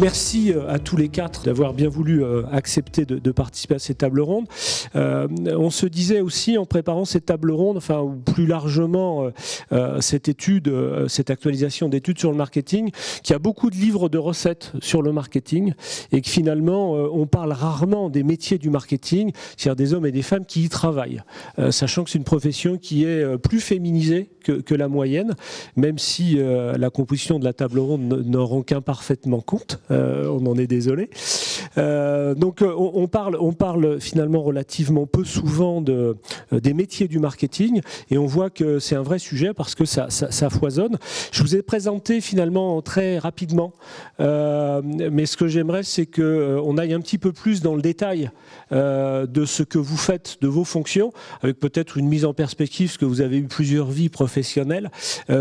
Merci à tous les quatre d'avoir bien voulu accepter de participer à ces tables rondes. On se disait aussi en préparant ces tables rondes, enfin ou plus largement cette étude, cette actualisation d'études sur le marketing, qu'il y a beaucoup de livres de recettes sur le marketing et que finalement on parle rarement des métiers du marketing, c'est-à-dire des hommes et des femmes qui y travaillent, sachant que c'est une profession qui est plus féminisée que la moyenne, même si la composition de la table ronde n'en rend qu'imparfaitement compte. On en est désolé. Donc on parle finalement relativement peu souvent des métiers du marketing et on voit que c'est un vrai sujet parce que ça foisonne. Je vous ai présenté finalement très rapidement, mais ce que j'aimerais c'est qu'on aille un petit peu plus dans le détail de ce que vous faites, de vos fonctions, avec peut-être une mise en perspective, parce que vous avez eu plusieurs vies professionnelles,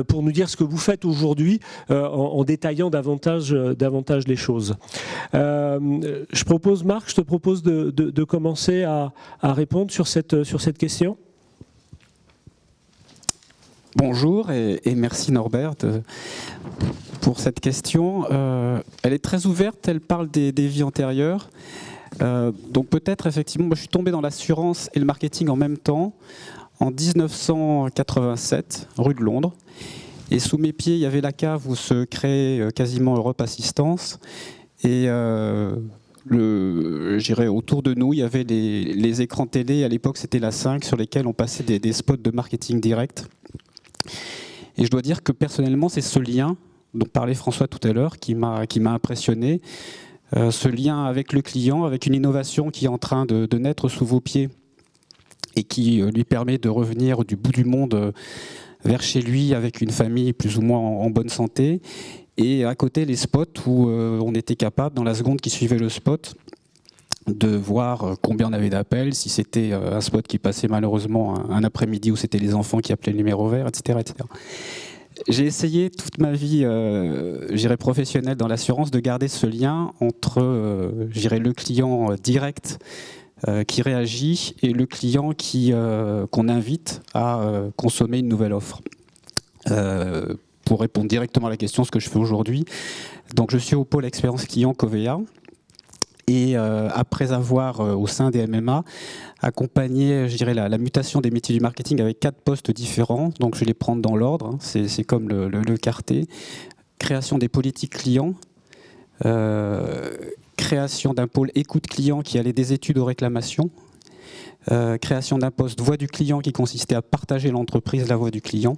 pour nous dire ce que vous faites aujourd'hui en détaillant davantage les choses. Je propose, Marc, je te propose de commencer à répondre sur cette question. Bonjour et merci Norbert pour cette question. Elle est très ouverte, elle parle des vies antérieures. Donc peut-être effectivement, moi je suis tombé dans l'assurance et le marketing en même temps, en 1987, rue de Londres. Et sous mes pieds, il y avait la cave où se créait quasiment Europe Assistance. Et j'irais autour de nous, il y avait les écrans télé. À l'époque, c'était la 5 sur lesquels on passait des spots de marketing direct. Et je dois dire que personnellement, c'est ce lien dont parlait François tout à l'heure qui m'a impressionné. Ce lien avec le client, avec une innovation qui est en train de naître sous vos pieds et qui lui permet de revenir du bout du monde vers chez lui avec une famille plus ou moins en bonne santé. Et à côté, les spots où on était capable, dans la seconde qui suivait le spot, de voir combien on avait d'appels, si c'était un spot qui passait malheureusement un après-midi où c'était les enfants qui appelaient le numéro vert, etc. etc. J'ai essayé toute ma vie, professionnelle dans l'assurance, de garder ce lien entre, le client direct qui réagit et le client qu'on invite à consommer une nouvelle offre. Pour répondre directement à la question, ce que je fais aujourd'hui, donc je suis au pôle expérience client Covea et après avoir au sein des MMA accompagné, la mutation des métiers du marketing avec 4 postes différents, donc je vais les prendre dans l'ordre, hein, c'est comme le quartet. Création des politiques clients, création d'un pôle écoute client qui allait des études aux réclamations, création d'un poste voix du client qui consistait à partager l'entreprise, la voix du client,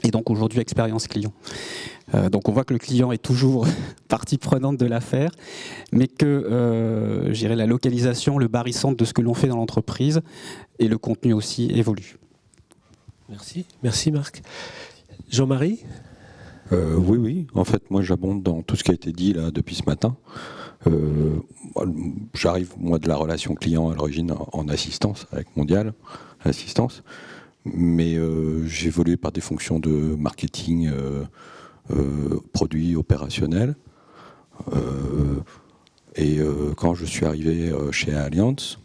et donc aujourd'hui expérience client. Donc on voit que le client est toujours partie prenante de l'affaire, mais que la localisation, le barycentre de ce que l'on fait dans l'entreprise et le contenu aussi évolue. Merci Marc. Jean-Marie ? Oui. En fait, moi, j'abonde dans tout ce qui a été dit là depuis ce matin. J'arrive, moi, de la relation client à l'origine en assistance, avec Mondial Assistance. Mais j'ai évolué par des fonctions de marketing, produits opérationnels. Et quand je suis arrivé chez Allianz,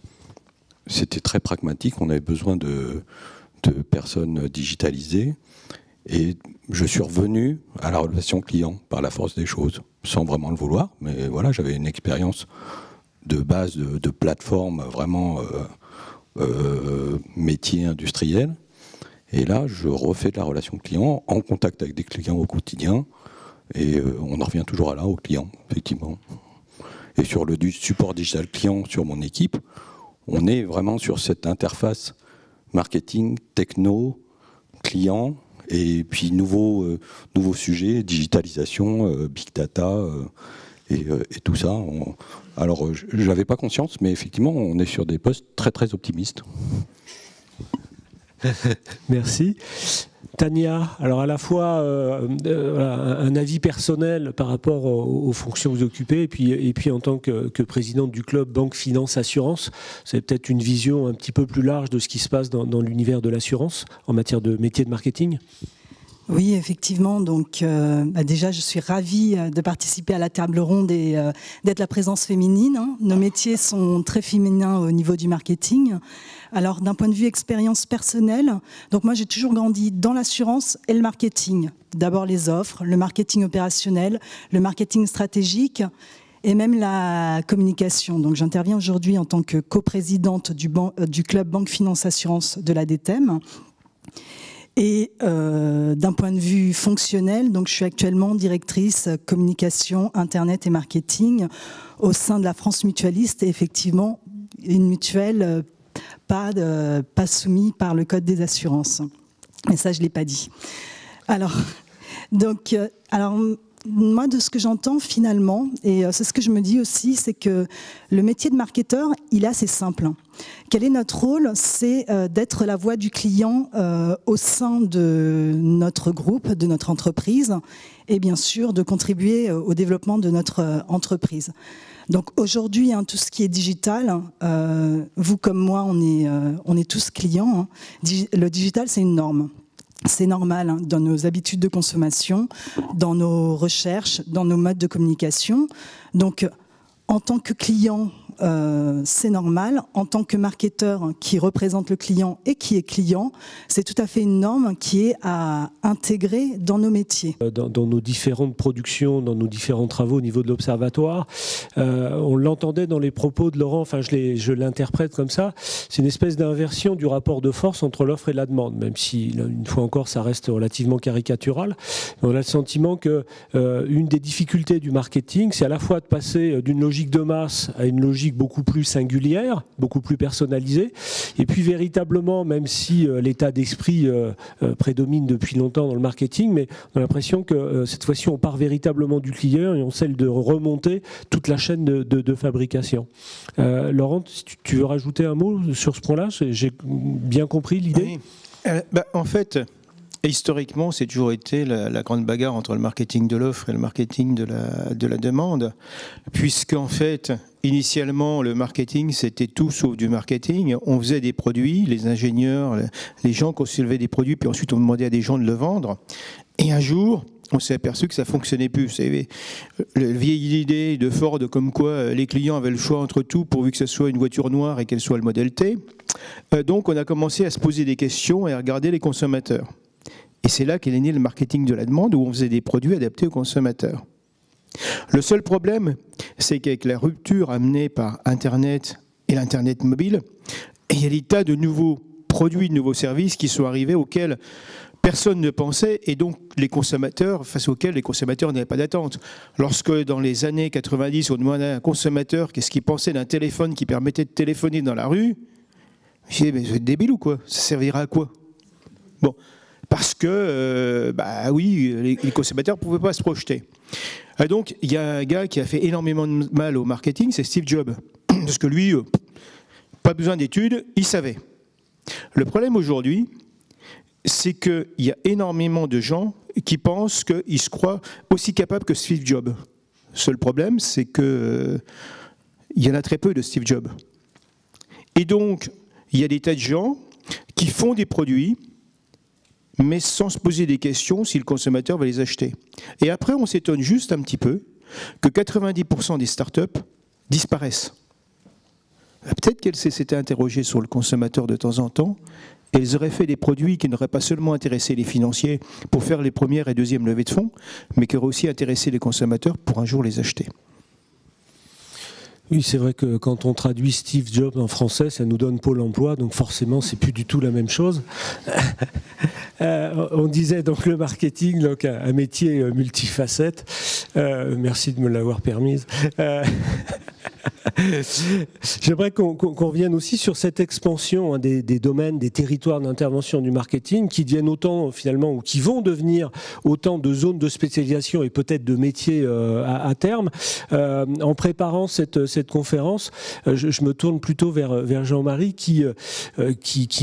c'était très pragmatique. On avait besoin de personnes digitalisées. Et je suis revenu à la relation client par la force des choses, sans vraiment le vouloir. Mais voilà, j'avais une expérience de base de plateforme vraiment métier industriel. Et là, je refais de la relation client en contact avec des clients au quotidien. Et on en revient toujours là, aux clients, effectivement. Et sur le support digital client sur mon équipe, on est vraiment sur cette interface marketing, techno, client, et puis nouveaux sujets, digitalisation, big data, et tout ça. Alors, je n'avais pas conscience, mais effectivement, on est sur des postes très, très optimistes. Merci. Tania, alors à la fois un avis personnel par rapport aux fonctions que vous occupez et puis en tant que présidente du club Banque Finance Assurance, c'est peut-être une vision un petit peu plus large de ce qui se passe dans l'univers de l'assurance en matière de métier de marketing. Oui, effectivement. Donc, déjà, je suis ravie de participer à la table ronde et d'être la présence féminine. Nos métiers sont très féminins au niveau du marketing. Alors, d'un point de vue expérience personnelle, donc moi, j'ai toujours grandi dans l'assurance et le marketing. D'abord les offres, le marketing opérationnel, le marketing stratégique et même la communication. Donc, j'interviens aujourd'hui en tant que coprésidente du club Banque Finance Assurance de l'ADTEM. Et d'un point de vue fonctionnel, donc je suis actuellement directrice communication, internet et marketing au sein de la France Mutualiste, et effectivement une mutuelle pas soumise par le code des assurances. Mais ça, je l'ai pas dit. Alors moi, de ce que j'entends finalement, et c'est ce que je me dis aussi, c'est que le métier de marketeur, il est assez simple. Quel est notre rôle? C'est d'être la voix du client au sein de notre groupe, de notre entreprise, et bien sûr de contribuer au développement de notre entreprise. Donc aujourd'hui, tout ce qui est digital, vous comme moi, on est tous clients. Le digital, c'est une norme. C'est normal dans nos habitudes de consommation, dans nos recherches, dans nos modes de communication. Donc, en tant que client, c'est normal. En tant que marketeur qui représente le client et qui est client, c'est tout à fait une norme qui est à intégrer dans nos métiers. Dans nos différentes productions, dans nos différents travaux au niveau de l'Observatoire, on l'entendait dans les propos de Laurent, enfin je l'interprète comme ça, c'est une espèce d'inversion du rapport de force entre l'offre et la demande, même si, une fois encore, ça reste relativement caricatural. On a le sentiment que une des difficultés du marketing, c'est à la fois de passer d'une logique de masse à une logique beaucoup plus singulière, beaucoup plus personnalisée, et puis véritablement, même si l'état d'esprit prédomine depuis longtemps dans le marketing, mais on a l'impression que cette fois-ci on part véritablement du client et on essaie de remonter toute la chaîne de fabrication. Laurent, si tu veux rajouter un mot sur ce point-là, j'ai bien compris l'idée. Oui. En fait, historiquement, c'est toujours été la grande bagarre entre le marketing de l'offre et le marketing de la demande, puisqu'en fait, initialement, le marketing, c'était tout sauf du marketing. On faisait des produits, les ingénieurs, les gens concevaient des produits, puis ensuite on demandait à des gens de le vendre. Et un jour, on s'est aperçu que ça fonctionnait plus. Vous savez, la vieille idée de Ford comme quoi les clients avaient le choix entre tout pourvu que ce soit une voiture noire et qu'elle soit le modèle T. Donc on a commencé à se poser des questions et à regarder les consommateurs. Et c'est là qu'est né le marketing de la demande, où on faisait des produits adaptés aux consommateurs. Le seul problème, c'est qu'avec la rupture amenée par Internet et l'Internet mobile, il y a des tas de nouveaux produits, de nouveaux services qui sont arrivés auxquels personne ne pensait, et donc les consommateurs, face auxquels les consommateurs n'avaient pas d'attente. Lorsque dans les années 90, on demandait à un consommateur qu'est-ce qu'il pensait d'un téléphone qui permettait de téléphoner dans la rue, je disais, mais vous êtes débile ou quoi? Ça servira à quoi? Bon. Parce que, oui, les consommateurs ne pouvaient pas se projeter. Et donc, il y a un gars qui a fait énormément de mal au marketing, c'est Steve Jobs. Parce que lui, pas besoin d'études, il savait. Le problème aujourd'hui, c'est qu'il y a énormément de gens qui pensent qu'ils se croient aussi capables que Steve Jobs. Le seul problème, c'est qu'il y en a très peu de Steve Jobs. Et donc, il y a des tas de gens qui font des produits, mais sans se poser des questions si le consommateur va les acheter. Et après, on s'étonne juste un petit peu que 90% des startups disparaissent. Peut-être qu'elles s'étaient interrogées sur le consommateur de temps en temps, et elles auraient fait des produits qui n'auraient pas seulement intéressé les financiers pour faire les premières et deuxièmes levées de fonds, mais qui auraient aussi intéressé les consommateurs pour un jour les acheter. Oui, c'est vrai que quand on traduit Steve Jobs en français, ça nous donne Pôle emploi, donc forcément, c'est plus du tout la même chose. On disait donc le marketing, donc un métier multifacette. Merci de me l'avoir permise. J'aimerais qu'on revienne aussi sur cette expansion des domaines, des territoires d'intervention du marketing qui deviennent autant finalement, ou qui vont devenir autant de zones de spécialisation et peut-être de métiers à terme. En préparant cette conférence, je me tourne plutôt vers Jean-Marie qui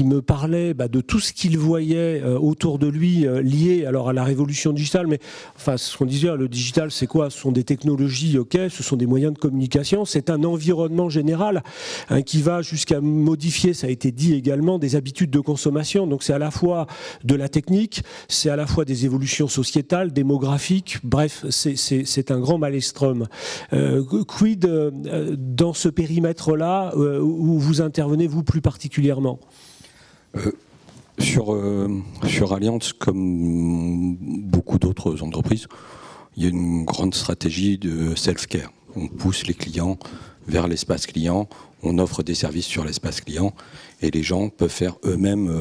me parlait de tout ce qu'il voyait autour de lui lié alors à la révolution digitale, mais enfin ce qu'on disait, le digital c'est quoi? Ce sont des technologies, ok, ce sont des moyens de communication, c'est un environnement l'environnement général, hein, qui va jusqu'à modifier, ça a été dit également, des habitudes de consommation. Donc c'est à la fois de la technique, c'est à la fois des évolutions sociétales, démographiques, bref, c'est un grand maelstrom. Quid dans ce périmètre-là où vous intervenez, vous, plus particulièrement? Sur Allianz, comme beaucoup d'autres entreprises, il y a une grande stratégie de self-care. On pousse les clients vers l'espace client, on offre des services sur l'espace client et les gens peuvent faire eux-mêmes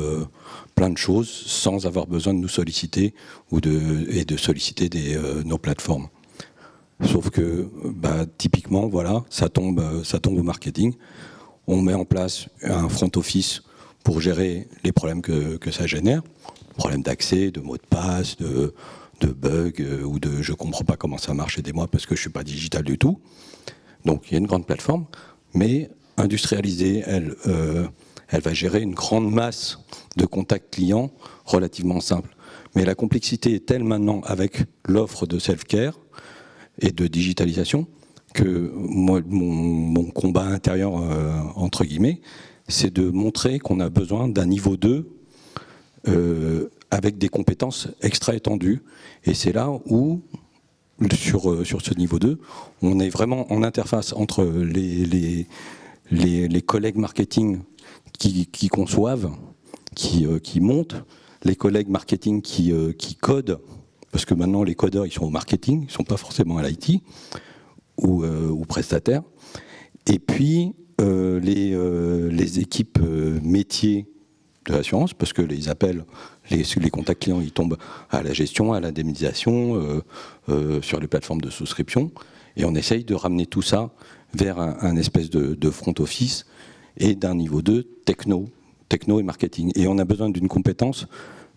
plein de choses sans avoir besoin de nous solliciter et de solliciter nos plateformes. Sauf que typiquement, voilà, ça tombe au marketing. On met en place un front office pour gérer les problèmes que ça génère, problèmes d'accès, de mots de passe, de bugs ou de je comprends pas comment ça marche, aidez-moi parce que je suis pas digital du tout. Donc il y a une grande plateforme, mais industrialisée, elle va gérer une grande masse de contacts clients relativement simples. Mais la complexité est telle maintenant avec l'offre de self-care et de digitalisation que moi, mon combat intérieur, entre guillemets, c'est de montrer qu'on a besoin d'un niveau 2 avec des compétences extra étendues. Et c'est là où, sur ce niveau 2, on est vraiment en interface entre les collègues marketing qui conçoivent, qui montent, les collègues marketing qui codent, parce que maintenant les codeurs ils sont au marketing, ils ne sont pas forcément à l'IT ou prestataires, et puis les équipes métiers de l'assurance, parce que les appels, les contacts clients, ils tombent à la gestion, à l'indemnisation, sur les plateformes de souscription, et on essaye de ramener tout ça vers un espèce de front office et d'un niveau 2 techno et marketing. Et on a besoin d'une compétence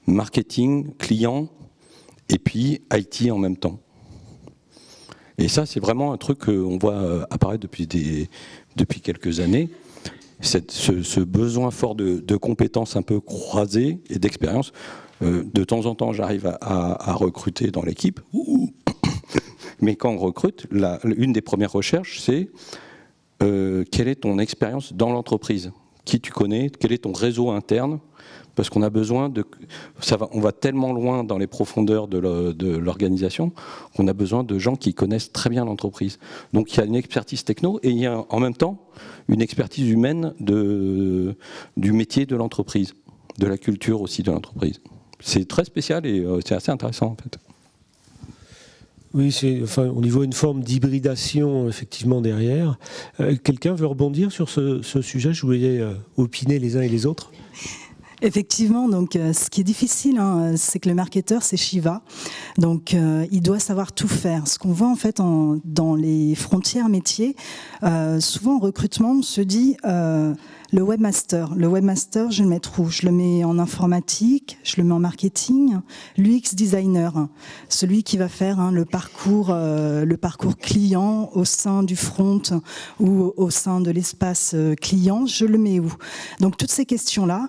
marketing, client, et puis IT en même temps. Et ça, c'est vraiment un truc qu'on voit apparaître depuis quelques années. Ce besoin fort de compétences un peu croisées et d'expérience. De temps en temps, j'arrive à recruter dans l'équipe. Mais quand on recrute, une des premières recherches, c'est quelle est ton expérience dans l'entreprise? Qui tu connais? Quel est ton réseau interne? Parce qu'on a besoin on va tellement loin dans les profondeurs de l'organisation qu'on a besoin de gens qui connaissent très bien l'entreprise. Donc il y a une expertise techno et il y a en même temps une expertise humaine du métier de l'entreprise, de la culture aussi de l'entreprise. C'est très spécial et c'est assez intéressant en fait. Oui, au niveau d'une forme d'hybridation effectivement derrière. Quelqu'un veut rebondir sur ce sujet? Je voulais opiner les uns et les autres. Effectivement, donc ce qui est difficile, c'est que le marketeur, c'est Shiva. Donc il doit savoir tout faire. Ce qu'on voit en fait dans les frontières métiers, souvent en recrutement, on se dit le webmaster. Le webmaster, je vais le mettre où? Je le mets en informatique, je le mets en marketing, l'UX designer, celui qui va faire le parcours client au sein du front ou au sein de l'espace client, je le mets où? Donc toutes ces questions-là,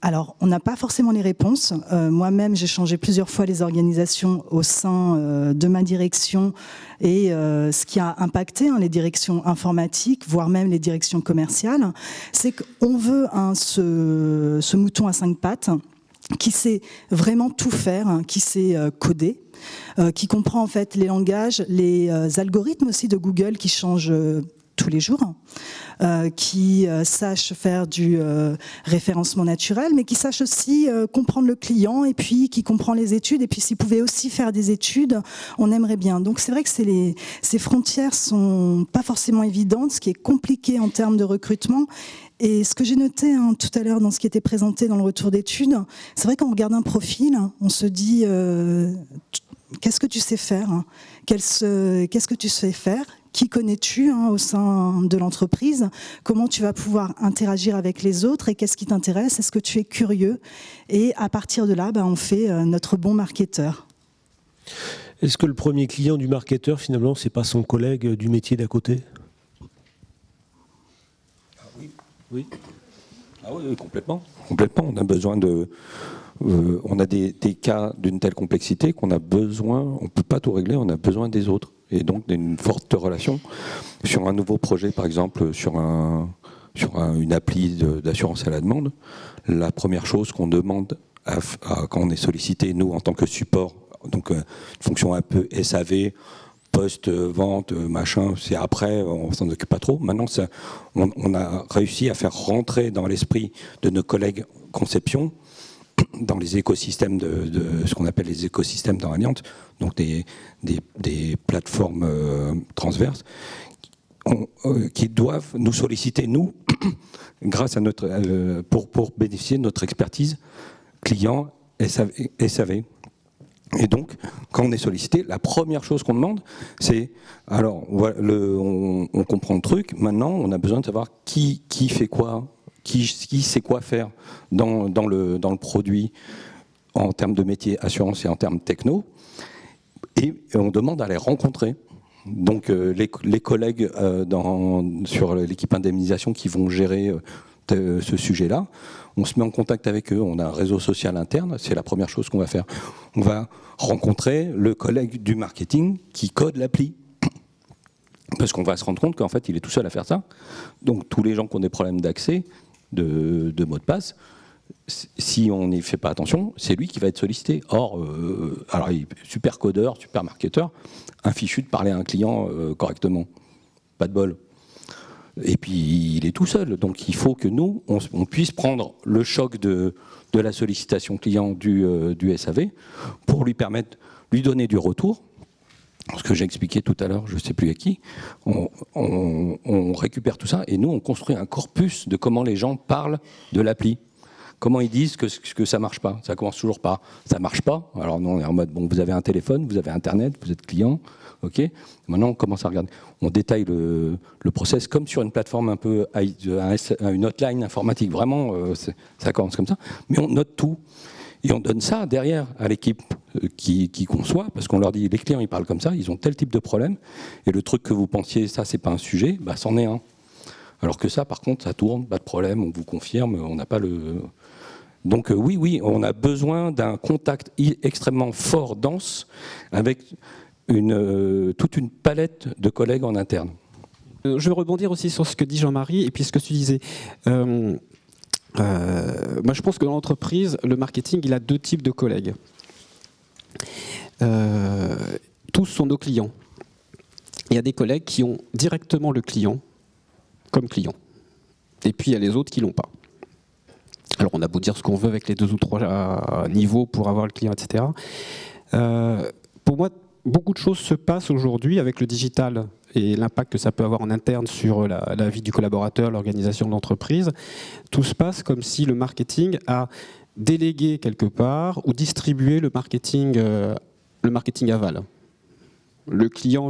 alors, on n'a pas forcément les réponses. Moi-même, j'ai changé plusieurs fois les organisations au sein de ma direction et ce qui a impacté les directions informatiques, voire même les directions commerciales, c'est qu'on veut ce mouton à 5 pattes qui sait vraiment tout faire, qui sait coder, qui comprend en fait les langages, les algorithmes aussi de Google qui changent tous les jours, qui sache faire du référencement naturel, mais qui sache aussi comprendre le client et puis qui comprend les études. Et puis s'il pouvait aussi faire des études, on aimerait bien. Donc c'est vrai que ces frontières sont pas forcément évidentes, ce qui est compliqué en termes de recrutement. Et ce que j'ai noté tout à l'heure dans ce qui était présenté dans le retour d'études, c'est vrai qu'on regarde un profil, on se dit qu'est-ce que tu sais faire, qu'est-ce que tu sais faire, qui connais-tu au sein de l'entreprise, comment tu vas pouvoir interagir avec les autres et qu'est-ce qui t'intéresse, est-ce que tu es curieux? Et à partir de là, on fait notre bon marketeur. Est-ce que le premier client du marketeur, finalement, c'est pas son collègue du métier d'à côté? Oui. Ah oui, complètement. Complètement. On a besoin on a des cas d'une telle complexité qu'on a besoin, on ne peut pas tout régler, on a besoin des autres. et donc d'une forte relation. Sur un nouveau projet, par exemple, sur une appli d'assurance à la demande, la première chose qu'on demande quand on est sollicité, nous, en tant que support, donc une fonction un peu SAV, post-vente, machin, c'est après, on s'en occupe pas trop. Maintenant, on a réussi à faire rentrer dans l'esprit de nos collègues conception, dans les écosystèmes de ce qu'on appelle les écosystèmes dans Allianz, donc des plateformes transverses, qui doivent nous solliciter, nous, grâce à pour bénéficier de notre expertise client SAV. Et donc, quand on est sollicité, la première chose qu'on demande, c'est, alors, on comprend le truc, maintenant, on a besoin de savoir qui fait quoi, qui sait quoi faire dans le produit en termes de métier assurance et en termes techno, et on demande à les rencontrer. Donc, les collègues sur l'équipe indemnisation qui vont gérer ce sujet-là, on se met en contact avec eux, on a un réseau social interne, c'est la première chose qu'on va faire. On va rencontrer le collègue du marketing qui code l'appli. Parce qu'on va se rendre compte qu'en fait, il est tout seul à faire ça. Donc tous les gens qui ont des problèmes d'accès, de mot de passe, si on n'y fait pas attention, c'est lui qui va être sollicité. Or, alors il est super codeur, super marketeur, infichu de parler à un client correctement. Pas de bol. Et puis il est tout seul, donc il faut que nous, on puisse prendre le choc de la sollicitation client du SAV pour lui permettre, lui donner du retour. Ce que j'ai expliqué tout à l'heure, je ne sais plus à qui, on récupère tout ça et nous on construit un corpus de comment les gens parlent de l'appli. Comment ils disent que ça ne marche pas. Ça commence toujours par « ça ne marche pas ». Alors nous on est en mode « bon, vous avez un téléphone, vous avez Internet, vous êtes client ». Ok. Maintenant, on commence à regarder. On détaille le process comme sur une plateforme un peu, une hotline informatique. Vraiment, ça commence comme ça. Mais on note tout. Et on donne ça derrière à l'équipe qui conçoit, parce qu'on leur dit, les clients, ils parlent comme ça, ils ont tel type de problème. Et le truc que vous pensiez, ça, c'est pas un sujet, bah, c'en est un. Alors que ça, par contre, ça tourne, pas de problème, on vous confirme, on n'a pas le... Donc oui, on a besoin d'un contact extrêmement fort, dense, avec toute une palette de collègues en interne. Je veux rebondir aussi sur ce que dit Jean-Marie et puis ce que tu disais. Moi, je pense que dans l'entreprise, le marketing, il a deux types de collègues. Tous sont nos clients. Il y a des collègues qui ont directement le client comme client. Et puis, il y a les autres qui ne l'ont pas. Alors, on a beau dire ce qu'on veut avec les 2 ou 3 niveaux pour avoir le client, etc. Pour moi, beaucoup de choses se passent aujourd'hui avec le digital et l'impact que ça peut avoir en interne sur la vie du collaborateur, l'organisation de l'entreprise. Tout se passe comme si le marketing a délégué quelque part ou distribué le marketing aval. Le client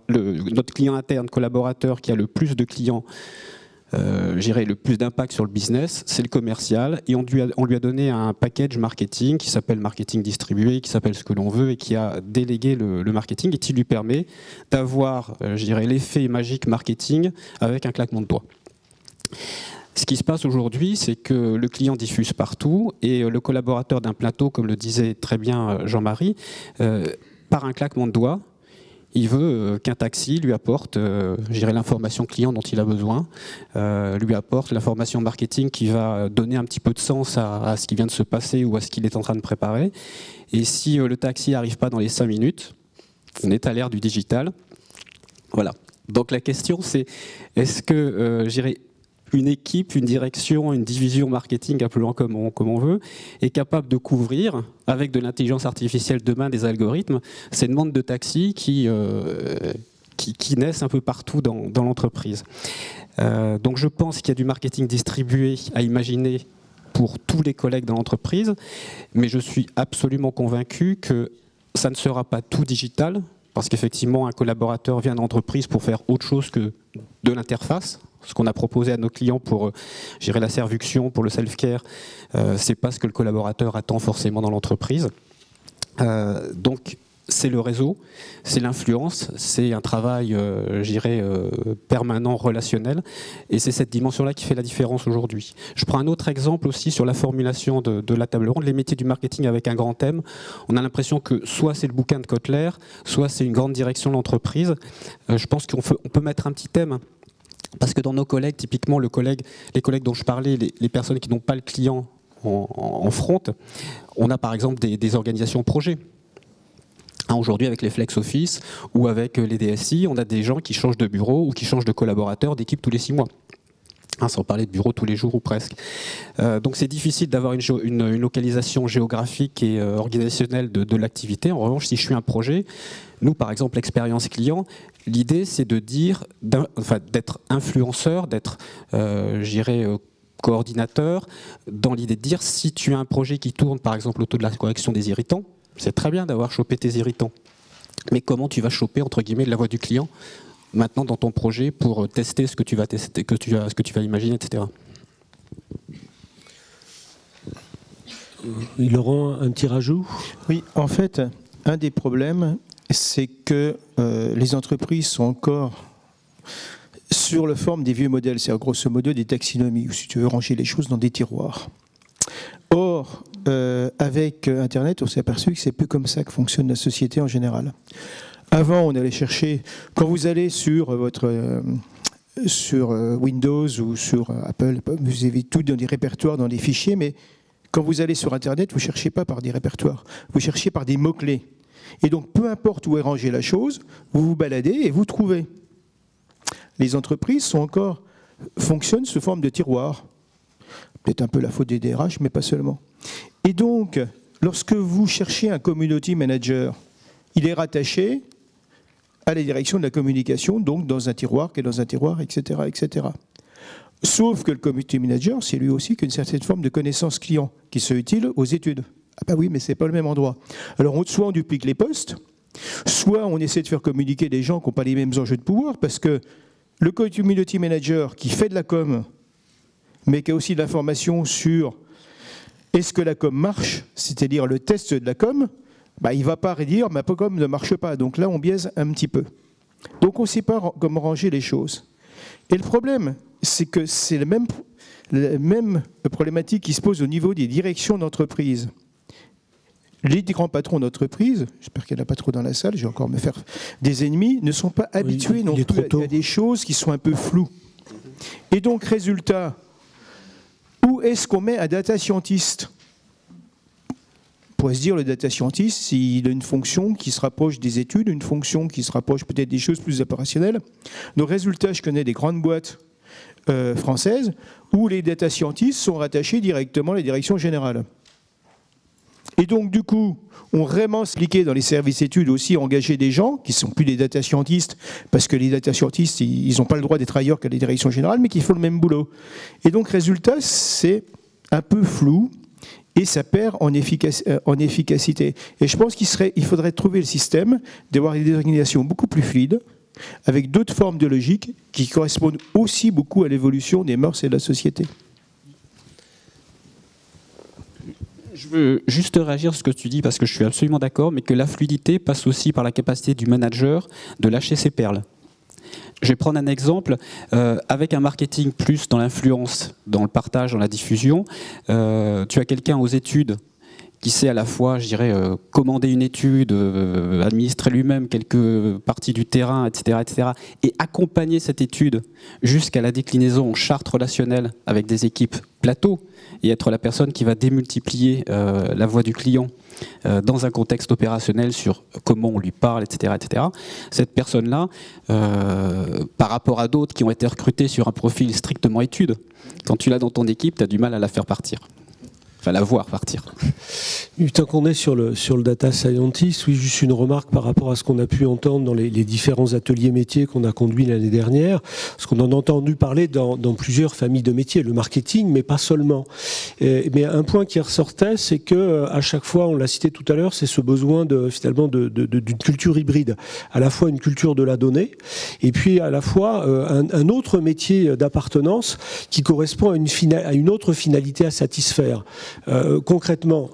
notre client interne, collaborateur qui a le plus de clients, le plus d'impact sur le business, c'est le commercial, et on lui a donné un package marketing qui s'appelle marketing distribué, qui s'appelle ce que l'on veut, et qui a délégué le marketing, et qui lui permet d'avoir, l'effet magique marketing avec un claquement de doigts. Ce qui se passe aujourd'hui, c'est que le client diffuse partout, et le collaborateur d'un plateau, comme le disait très bien Jean-Marie, par un claquement de doigts, il veut qu'un taxi lui apporte l'information client dont il a besoin, lui apporte l'information marketing qui va donner un petit peu de sens à ce qui vient de se passer ou à ce qu'il est en train de préparer. Et si le taxi n'arrive pas dans les 5 minutes, on est à l'ère du digital. Voilà. Donc la question c'est, est-ce que une équipe, une direction, une division marketing, appelons comme on veut, est capable de couvrir, avec de l'intelligence artificielle demain, des algorithmes, ces demandes de taxi qui naissent un peu partout dans l'entreprise. Donc je pense qu'il y a du marketing distribué à imaginer pour tous les collègues dans l'entreprise, mais je suis absolument convaincu que ça ne sera pas tout digital, parce qu'effectivement, un collaborateur vient d'entreprise pour faire autre chose que de l'interface. Ce qu'on a proposé à nos clients pour gérer la servuction, pour le self-care, c'est pas ce que le collaborateur attend forcément dans l'entreprise. Donc, c'est le réseau, c'est l'influence, c'est un travail, je dirais, permanent, relationnel, et c'est cette dimension-là qui fait la différence aujourd'hui. Je prends un autre exemple aussi sur la formulation de la table ronde, les métiers du marketing avec un grand thème. On a l'impression que soit c'est le bouquin de Kotler, soit c'est une grande direction de l'entreprise. Je pense qu'on peut mettre un petit thème, parce que dans nos collègues, typiquement les collègues dont je parlais, les personnes qui n'ont pas le client en front, on a par exemple des organisations projets. Aujourd'hui, avec les flex office ou avec les DSI, on a des gens qui changent de bureau ou qui changent de collaborateur, d'équipe tous les 6 mois. Sans parler de bureau tous les jours ou presque. Donc c'est difficile d'avoir une localisation géographique et organisationnelle de l'activité. En revanche, si je suis un projet, nous par exemple l'expérience client, l'idée c'est de dire, d'être influenceur, d'être, coordinateur, dans l'idée de dire si tu as un projet qui tourne par exemple autour de la correction des irritants, c'est très bien d'avoir chopé tes irritants. Mais comment tu vas choper, entre guillemets, la voix du client maintenant dans ton projet pour tester ce que tu vas tester, ce que tu vas imaginer, etc. Laurent, un petit rajout ? Oui, en fait, un des problèmes, c'est que les entreprises sont encore sur la forme des vieux modèles, c'est grosso modo des taxonomies, ou si tu veux ranger les choses dans des tiroirs. Or, avec Internet, on s'est aperçu que c'est peu comme ça que fonctionne la société en général. Avant, on allait chercher, quand vous allez sur Windows ou sur Apple, vous avez tout dans des répertoires, dans des fichiers, mais quand vous allez sur Internet, vous ne cherchez pas par des répertoires, vous cherchez par des mots-clés. Et donc, peu importe où est rangée la chose, vous vous baladez et vous trouvez. Les entreprises fonctionnent sous forme de tiroirs. Peut-être un peu la faute des DRH, mais pas seulement. Et donc, lorsque vous cherchez un community manager, il est rattaché à la direction de la communication, donc dans un tiroir, qui est dans un tiroir, etc., etc. Sauf que le community manager, c'est lui aussi qu'une certaine forme de connaissance client, qui se utile aux études. Ah bah oui, mais c'est pas le même endroit. Alors, soit on duplique les postes, soit on essaie de faire communiquer des gens qui n'ont pas les mêmes enjeux de pouvoir, parce que le community manager qui fait de la com, mais qui a aussi de l'information sur est-ce que la com marche, c'est-à-dire le test de la com, il ne va pas dire ma com ne marche pas. Donc là, on biaise un petit peu. Donc on ne sait pas comment ranger les choses. Et le problème, c'est que c'est la même problématique qui se pose au niveau des directions d'entreprise. Les grands patrons d'entreprise, j'espère qu'il n'y en a pas trop dans la salle, je vais encore me faire des ennemis, ne sont pas habitués non plus à des choses qui sont un peu floues. Et donc, résultat, où est-ce qu'on met un data scientist ? On pourrait se dire, le data scientist, il a une fonction qui se rapproche des études, une fonction qui se rapproche peut-être des choses plus opérationnelles. Donc, résultat, je connais des grandes boîtes françaises où les data scientists sont rattachés directement à la direction générale. Et donc, du coup, on vraiment expliqué dans les services études aussi engager des gens qui ne sont plus des data scientists, parce que les data scientists, ils n'ont pas le droit d'être ailleurs qu'à la direction générale, mais qui font le même boulot. Et donc, résultat, c'est un peu flou et ça perd en efficacité. Et je pense qu'il faudrait trouver le système d'avoir des organisations beaucoup plus fluides, avec d'autres formes de logique qui correspondent aussi beaucoup à l'évolution des mœurs et de la société. Je veux juste réagir sur ce que tu dis parce que je suis absolument d'accord, mais que la fluidité passe aussi par la capacité du manager de lâcher ses perles. Je vais prendre un exemple. Avec un marketing plus dans l'influence, dans le partage, dans la diffusion, tu as quelqu'un aux études qui sait à la fois, je dirais, commander une étude, administrer lui-même quelques parties du terrain, etc., etc., et accompagner cette étude jusqu'à la déclinaison en charte relationnelle avec des équipes plateau, et être la personne qui va démultiplier la voix du client dans un contexte opérationnel sur comment on lui parle, etc., etc. Cette personne-là, par rapport à d'autres qui ont été recrutés sur un profil strictement étude, quand tu l'as dans ton équipe, tu as du mal à la faire partir. Enfin, la voir partir. Tant qu'on est sur le data scientist, oui, juste une remarque par rapport à ce qu'on a pu entendre dans les différents ateliers métiers qu'on a conduits l'année dernière, parce qu'on en a entendu parler dans plusieurs familles de métiers, le marketing, mais pas seulement. Mais un point qui ressortait, c'est que à chaque fois, on l'a cité tout à l'heure, c'est ce besoin finalement d'une culture hybride, à la fois une culture de la donnée, et puis à la fois un autre métier d'appartenance qui correspond à une autre finalité à satisfaire. Concrètement,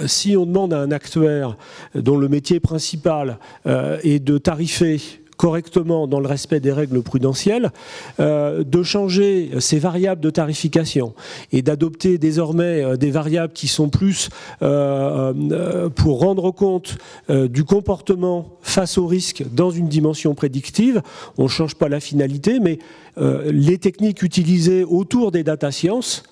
si on demande à un actuaire dont le métier principal est de tarifer correctement dans le respect des règles prudentielles, de changer ces variables de tarification et d'adopter désormais des variables qui sont plus pour rendre compte du comportement face au risque dans une dimension prédictive. On ne change pas la finalité, mais les techniques utilisées autour des data science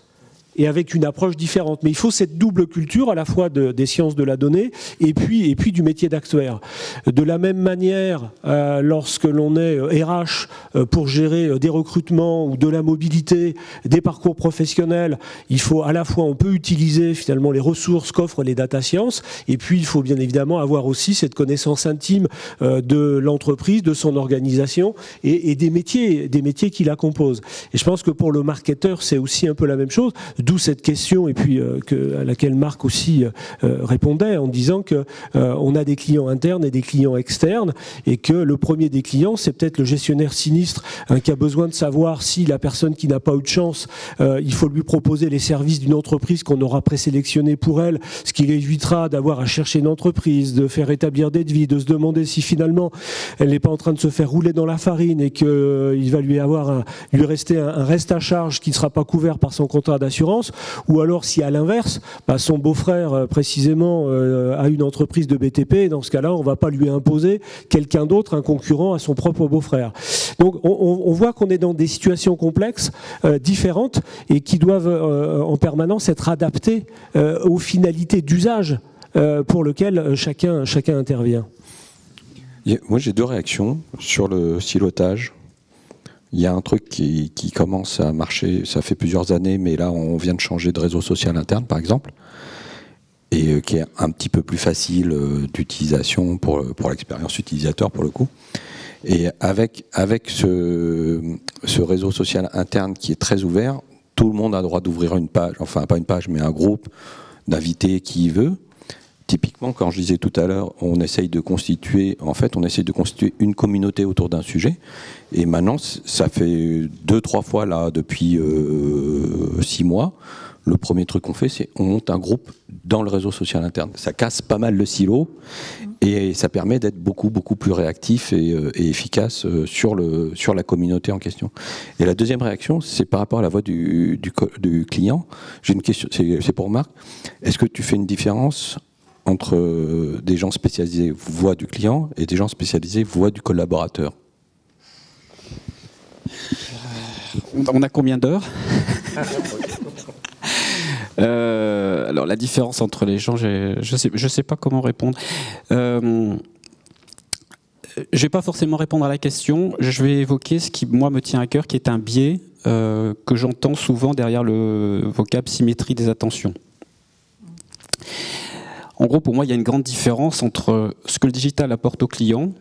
et avec une approche différente. Mais il faut cette double culture à la fois des sciences de la donnée et puis du métier d'actuaire. De la même manière, lorsque l'on est RH pour gérer des recrutements ou de la mobilité, des parcours professionnels, il faut à la fois, on peut utiliser finalement les ressources qu'offrent les data sciences, et puis il faut bien évidemment avoir aussi cette connaissance intime de l'entreprise, de son organisation et des métiers qui la composent. Et je pense que pour le marketeur, c'est aussi un peu la même chose. D'où cette question, et puis à laquelle Marc aussi répondait, en disant qu'on a des clients internes et des clients externes, et que le premier des clients, c'est peut-être le gestionnaire sinistre qui a besoin de savoir si la personne qui n'a pas eu de chance, il faut lui proposer les services d'une entreprise qu'on aura présélectionnée pour elle, ce qui l'évitera d'avoir à chercher une entreprise, de faire établir des devis, de se demander si finalement elle n'est pas en train de se faire rouler dans la farine et qu'il va lui rester un reste à charge qui ne sera pas couvert par son contrat d'assurance. Ou alors si à l'inverse, son beau-frère précisément a une entreprise de BTP, dans ce cas-là, on ne va pas lui imposer quelqu'un d'autre, un concurrent à son propre beau-frère. Donc on voit qu'on est dans des situations complexes, différentes, et qui doivent en permanence être adaptées aux finalités d'usage pour lesquelles chacun intervient. Moi j'ai deux réactions sur le silotage. Il y a un truc qui commence à marcher, ça fait plusieurs années, mais là on vient de changer de réseau social interne par exemple, et qui est un petit peu plus facile d'utilisation pour l'expérience utilisateur pour le coup. Et avec ce réseau social interne qui est très ouvert, tout le monde a le droit d'ouvrir une page, enfin pas une page, mais un groupe, d'inviter qui veut. Typiquement, quand je disais tout à l'heure, on essaye de constituer une communauté autour d'un sujet. Et maintenant, ça fait 2-3 fois là depuis 6 mois. Le premier truc qu'on fait, c'est on monte un groupe dans le réseau social interne. Ça casse pas mal le silo et ça permet d'être beaucoup plus réactif et efficace sur la communauté en question. Et la deuxième réaction, c'est par rapport à la voix du client. J'ai une question, c'est pour Marc. Est-ce que tu fais une différence entre des gens spécialisés voix du client et des gens spécialisés voix du collaborateur? On a combien d'heures? Alors la différence entre les gens, je sais pas comment répondre. Je vais pas forcément répondre à la question. Je vais évoquer ce qui moi me tient à cœur, qui est un biais que j'entends souvent derrière le vocable symétrie des attentions. En gros, pour moi, il y a une grande différence entre ce que le digital apporte au client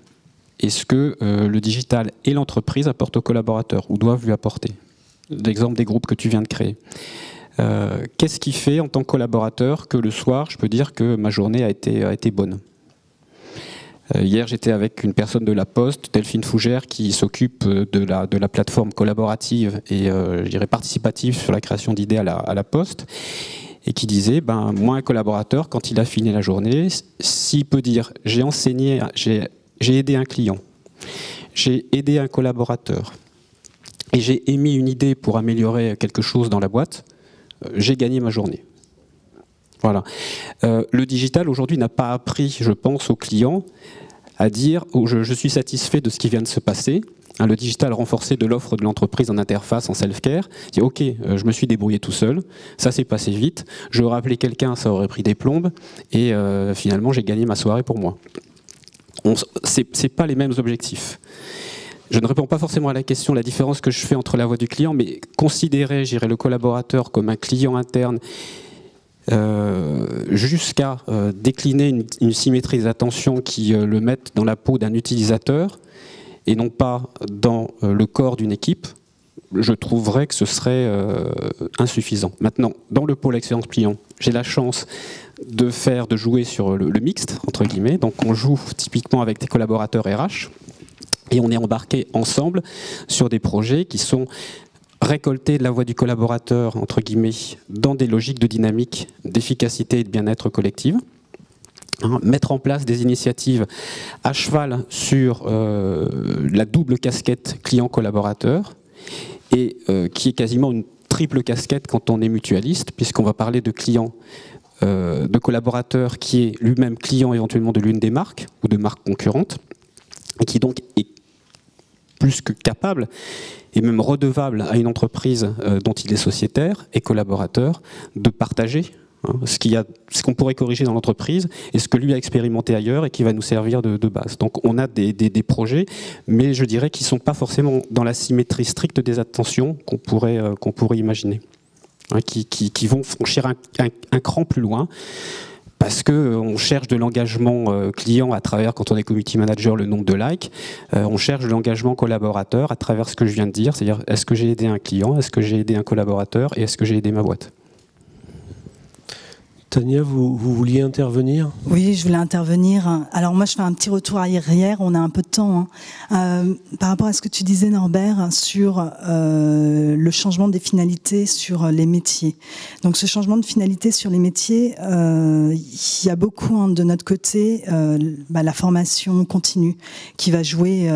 et ce que le digital et l'entreprise apportent aux collaborateurs ou doivent lui apporter. L'exemple des groupes que tu viens de créer. Qu'est-ce qui fait en tant que collaborateur que le soir, je peux dire que ma journée a été bonne? Hier, j'étais avec une personne de la Poste, Delphine Fougère, qui s'occupe de la plateforme collaborative et je dirais participative sur la création d'idées à la Poste, et qui disait, moi, un collaborateur, quand il a fini la journée, s'il peut dire « j'ai enseigné, j'ai aidé un client, j'ai aidé un collaborateur, et j'ai émis une idée pour améliorer quelque chose dans la boîte, j'ai gagné ma journée ». Voilà. Le digital, aujourd'hui, n'a pas appris, je pense, aux clients à dire « je suis satisfait de ce qui vient de se passer ». Le digital renforcé de l'offre de l'entreprise en interface, en self-care, dit ok, je me suis débrouillé tout seul, ça s'est passé vite, j'aurais appelé quelqu'un, ça aurait pris des plombes, et finalement j'ai gagné ma soirée pour moi. C'est pas les mêmes objectifs. Je ne réponds pas forcément à la question, la différence que je fais entre la voix du client, mais considérer, j'irais, le collaborateur comme un client interne, jusqu'à décliner une symétrie des attentions qui le mette dans la peau d'un utilisateur, et non pas dans le corps d'une équipe, je trouverais que ce serait insuffisant. Maintenant, dans le pôle expérience client, j'ai la chance de jouer sur le mixte, entre guillemets, donc on joue typiquement avec des collaborateurs RH, et on est embarqué ensemble sur des projets qui sont récolter la voix du collaborateur, entre guillemets, dans des logiques de dynamique, d'efficacité et de bien-être collective. Mettre en place des initiatives à cheval sur la double casquette client-collaborateur, et qui est quasiment une triple casquette quand on est mutualiste, puisqu'on va parler de client, de collaborateur qui est lui-même client éventuellement de l'une des marques ou de marques concurrentes, et qui donc est plus que capable et même redevable à une entreprise dont il est sociétaire et collaborateur de partager ce qu'on pourrait corriger dans l'entreprise et ce que lui a expérimenté ailleurs et qui va nous servir de base. Donc on a des projets, mais je dirais qu'ils ne sont pas forcément dans la symétrie stricte des attentions qu'on pourrait imaginer, qui vont franchir un cran plus loin. Parce qu'on cherche de l'engagement client à travers, quand on est community manager, le nombre de likes. On cherche de l'engagement collaborateur à travers ce que je viens de dire, c'est-à-dire est-ce que j'ai aidé un client, est-ce que j'ai aidé un collaborateur et est-ce que j'ai aidé ma boîte. Tania, vous vouliez intervenir ? Oui, je voulais intervenir. Alors moi, je fais un petit retour arrière, on a un peu de temps. Par rapport à ce que tu disais, Norbert, sur le changement des finalités sur les métiers. Donc ce changement de finalité sur les métiers, il y a beaucoup de notre côté la formation continue qui va jouer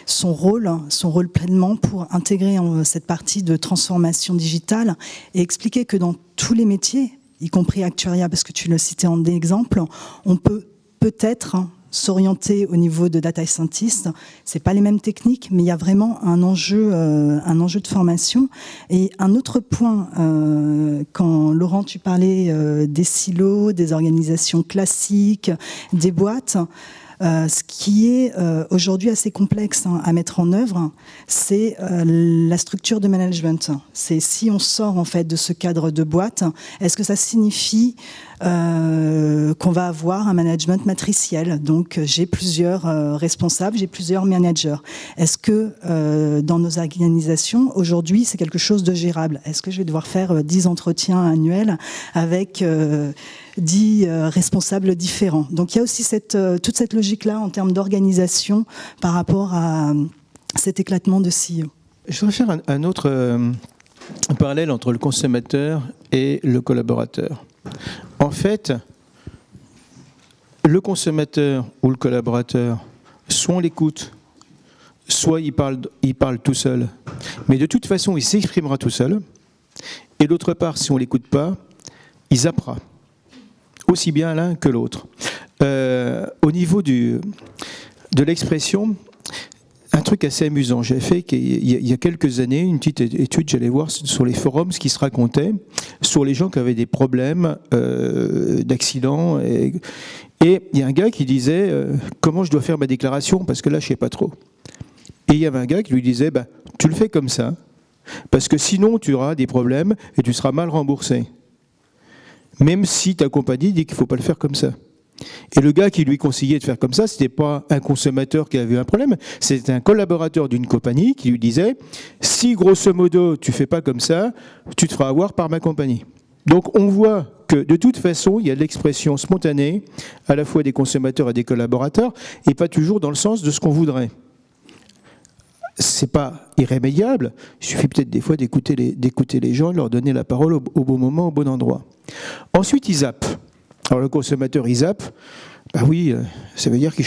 son rôle pleinement pour intégrer cette partie de transformation digitale et expliquer que dans tous les métiers, y compris Acturia, parce que tu le citais en exemple, on peut peut-être s'orienter au niveau de data scientist. C'est pas les mêmes techniques, mais il y a vraiment un enjeu de formation. Et un autre point, quand Laurent, tu parlais des silos, des organisations classiques, des boîtes. Ce qui est aujourd'hui assez complexe à mettre en œuvre, c'est la structure de management. C'est si on sort en fait de ce cadre de boîte, est-ce que ça signifie qu'on va avoir un management matriciel? Donc j'ai plusieurs responsables, j'ai plusieurs managers. Est-ce que dans nos organisations, aujourd'hui, c'est quelque chose de gérable? Est-ce que je vais devoir faire 10 entretiens annuels avec 10 responsables différents? Donc il y a aussi toute cette logique-là en termes d'organisation par rapport à cet éclatement de CEO. Je voudrais faire un autre parallèle entre le consommateur et le collaborateur. En fait, le consommateur ou le collaborateur, soit on l'écoute, soit il parle tout seul. Mais de toute façon, il s'exprimera tout seul. Et d'autre part, si on ne l'écoute pas, il zappera. Aussi bien l'un que l'autre. Au niveau de l'expression, un truc assez amusant. J'ai fait il y a quelques années une petite étude, j'allais voir sur les forums ce qui se racontait, sur les gens qui avaient des problèmes d'accidents. Et il y a un gars qui disait comment je dois faire ma déclaration parce que là je ne sais pas trop. Et il y avait un gars qui lui disait tu le fais comme ça parce que sinon tu auras des problèmes et tu seras mal remboursé. Même si ta compagnie dit qu'il ne faut pas le faire comme ça. Et le gars qui lui conseillait de faire comme ça, ce n'était pas un consommateur qui avait un problème, c'était un collaborateur d'une compagnie qui lui disait « Si grosso modo tu ne fais pas comme ça, tu te feras avoir par ma compagnie ». Donc on voit que de toute façon, il y a de l'expression spontanée, à la fois des consommateurs et des collaborateurs, et pas toujours dans le sens de ce qu'on voudrait. C'est pas irrémédiable, il suffit peut-être des fois d'écouter les gens, de leur donner la parole au bon moment, au bon endroit. Ensuite, ils zappent. Alors le consommateur, il zappe, oui, ça veut dire qu'il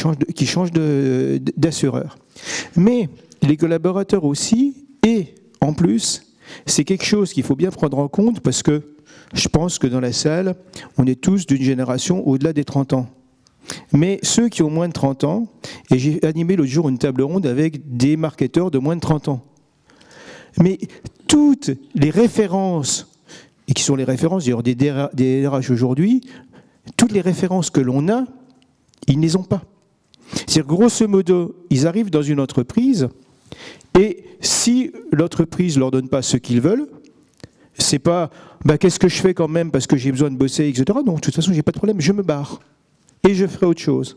change d'assureur. Mais les collaborateurs aussi, et en plus, c'est quelque chose qu'il faut bien prendre en compte parce que je pense que dans la salle, on est tous d'une génération au-delà des 30 ans. Mais ceux qui ont moins de 30 ans, et j'ai animé l'autre jour une table ronde avec des marketeurs de moins de 30 ans. Mais toutes les références, et qui sont les références d'ailleurs des RH aujourd'hui, toutes les références que l'on a, ils ne les ont pas. C'est-à-dire, grosso modo, ils arrivent dans une entreprise et si l'entreprise ne leur donne pas ce qu'ils veulent, c'est pas qu'est-ce que je fais quand même parce que j'ai besoin de bosser, etc. Non, de toute façon, j'ai pas de problème, je me barre et je ferai autre chose.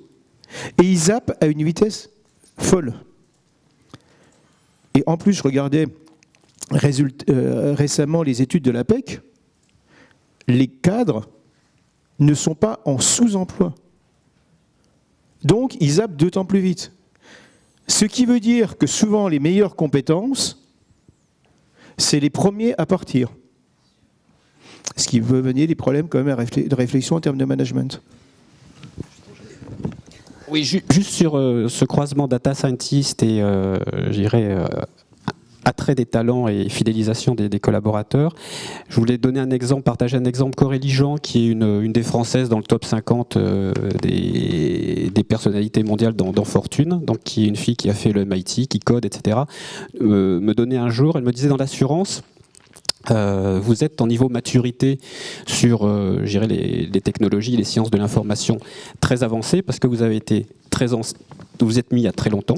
Et ils zappent à une vitesse folle. Et en plus, je regardais récemment les études de l'APEC, les cadres ne sont pas en sous-emploi. Donc, ils zappent d'autant plus vite. Ce qui veut dire que souvent, les meilleures compétences, c'est les premiers à partir. Ce qui peut venir des problèmes quand même de réflexion en termes de management. Oui, juste sur ce croisement data scientist et, je dirais, attrait des talents et fidélisation des collaborateurs. Je voulais donner un exemple, partager un exemple. Corélie Jean, qui est une des Françaises dans le top 50 des personnalités mondiales dans Fortune, donc qui est une fille qui a fait le MIT, qui code, etc., me donnait un jour, elle me disait dans l'assurance, vous êtes en niveau maturité sur je dirais les technologies, les sciences de l'information très avancées parce que vous avez été vous êtes mis il y a très longtemps.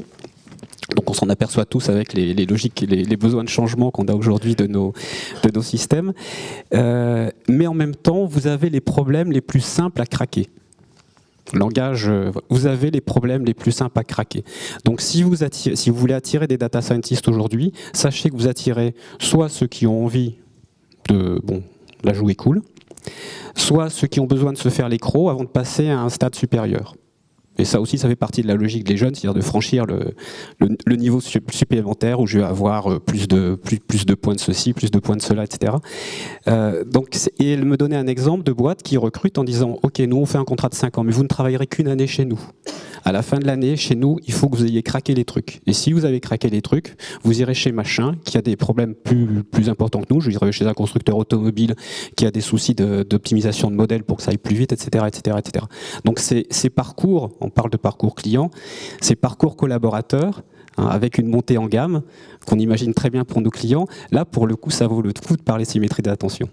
Donc on s'en aperçoit tous avec les logiques et les besoins de changement qu'on a aujourd'hui de nos systèmes. Mais en même temps, vous avez les problèmes les plus simples à craquer. Langage, vous avez les problèmes les plus simples à craquer. Donc si vous voulez attirer des data scientists aujourd'hui, sachez que vous attirez soit ceux qui ont envie de la jouer cool, soit ceux qui ont besoin de se faire les crocs avant de passer à un stade supérieur. Et ça aussi, ça fait partie de la logique des jeunes, c'est-à-dire de franchir le niveau supplémentaire où je vais avoir plus de points de ceci, plus de points de cela, etc. Et elle me donnait un exemple de boîte qui recrute en disant « Ok, nous on fait un contrat de 5 ans, mais vous ne travaillerez qu'une année chez nous. À la fin de l'année, chez nous, il faut que vous ayez craqué les trucs. Et si vous avez craqué les trucs, vous irez chez machin qui a des problèmes plus importants que nous. Je dirais chez un constructeur automobile qui a des soucis d'optimisation de modèles pour que ça aille plus vite, etc. etc., etc. » Donc ces parcours, on parle de parcours client, ces parcours collaborateurs, avec une montée en gamme qu'on imagine très bien pour nos clients, là pour le coup ça vaut le coup de parler symétrie d'attention.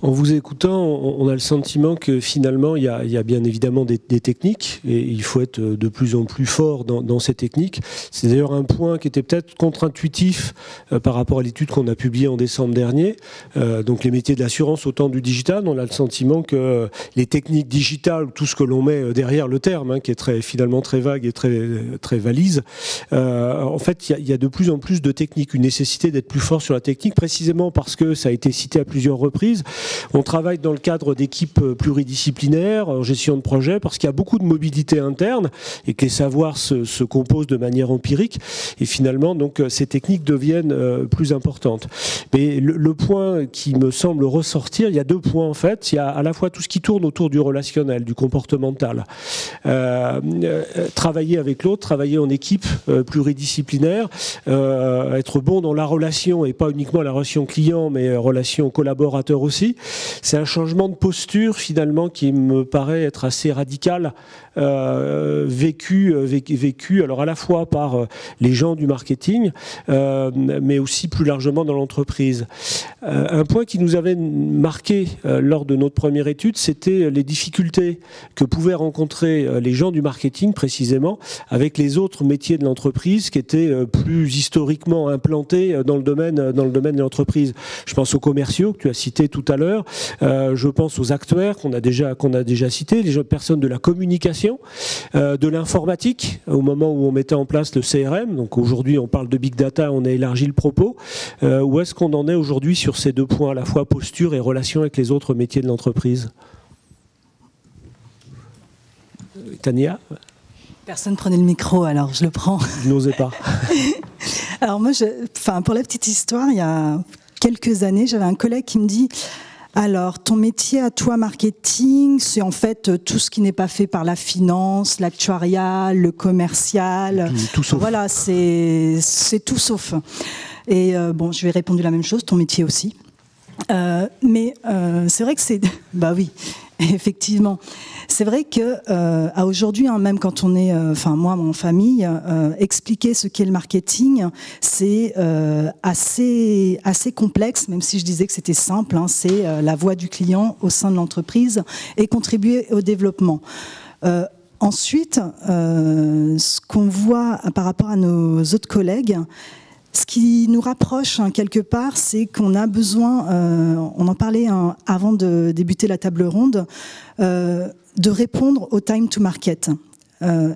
En vous écoutant, on a le sentiment que finalement, il y a bien évidemment des techniques et il faut être de plus en plus fort dans ces techniques. C'est d'ailleurs un point qui était peut-être contre-intuitif par rapport à l'étude qu'on a publiée en décembre dernier. Donc les métiers de l'assurance au temps du digital, on a le sentiment que les techniques digitales, tout ce que l'on met derrière le terme, qui est finalement très vague et très valise, en fait, il y a de plus en plus de techniques, une nécessité d'être plus fort sur la technique, précisément parce que ça a été cité à plusieurs reprises. On travaille dans le cadre d'équipes pluridisciplinaires en gestion de projet parce qu'il y a beaucoup de mobilité interne et que les savoirs se composent de manière empirique et finalement donc ces techniques deviennent plus importantes. Mais le point qui me semble ressortir, il y a 2 points en fait. Il y a à la fois tout ce qui tourne autour du relationnel, du comportemental. Travailler avec l'autre, travailler en équipe pluridisciplinaire, être bon dans la relation et pas uniquement la relation client mais relation collaborateur aussi. C'est un changement de posture finalement qui me paraît être assez radical, vécu alors à la fois par les gens du marketing, mais aussi plus largement dans l'entreprise. Un point qui nous avait marqué lors de notre première étude, c'était les difficultés que pouvaient rencontrer les gens du marketing précisément avec les autres métiers de l'entreprise qui étaient plus historiquement implantés dans le domaine de l'entreprise. Je pense aux commerciaux que tu as cités tout à l'heure. Je pense aux actuaires qu'on a déjà cités, les personnes de la communication, de l'informatique au moment où on mettait en place le CRM. Donc aujourd'hui on parle de big data, on a élargi le propos. Où est-ce qu'on en est aujourd'hui sur ces 2 points, à la fois posture et relation avec les autres métiers de l'entreprise? Tania? Personne prenait le micro, alors je le prends. N'osez pas. Alors moi, pour la petite histoire, il y a quelques années, j'avais un collègue qui me dit « Alors, ton métier à toi, marketing, c'est en fait tout ce qui n'est pas fait par la finance, l'actuariat, le commercial. Tout sauf. Voilà, c'est tout sauf. » Et bon, je lui ai répondu la même chose, ton métier aussi. Mais c'est vrai que c'est... Bah oui, effectivement. C'est vrai que à aujourd'hui, même quand on est, moi, en famille, expliquer ce qu'est le marketing, c'est assez complexe, même si je disais que c'était simple. C'est la voix du client au sein de l'entreprise et contribuer au développement. Ensuite, ce qu'on voit par rapport à nos autres collègues, ce qui nous rapproche quelque part, c'est qu'on a besoin, on en parlait avant de débuter la table ronde, de répondre au time to market.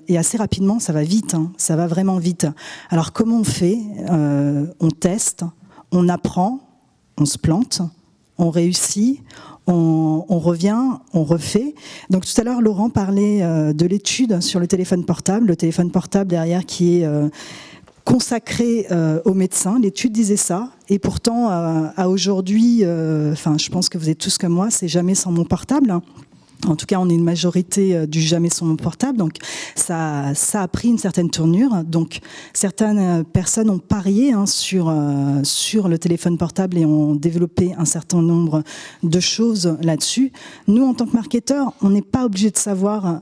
Et assez rapidement, ça va vite, ça va vraiment vite. Alors comment on fait? On teste, on apprend, on se plante, on réussit, on revient, on refait. Donc tout à l'heure, Laurent parlait de l'étude sur le téléphone portable derrière qui est consacré aux médecins. L'étude disait ça. Et pourtant, à aujourd'hui, je pense que vous êtes tous comme moi, c'est jamais sans mon portable. En tout cas, on est une majorité du jamais sur mon portable, donc ça a pris une certaine tournure. Donc, certaines personnes ont parié sur le téléphone portable et ont développé un certain nombre de choses là-dessus. Nous, en tant que marketeurs, on n'est pas obligé de savoir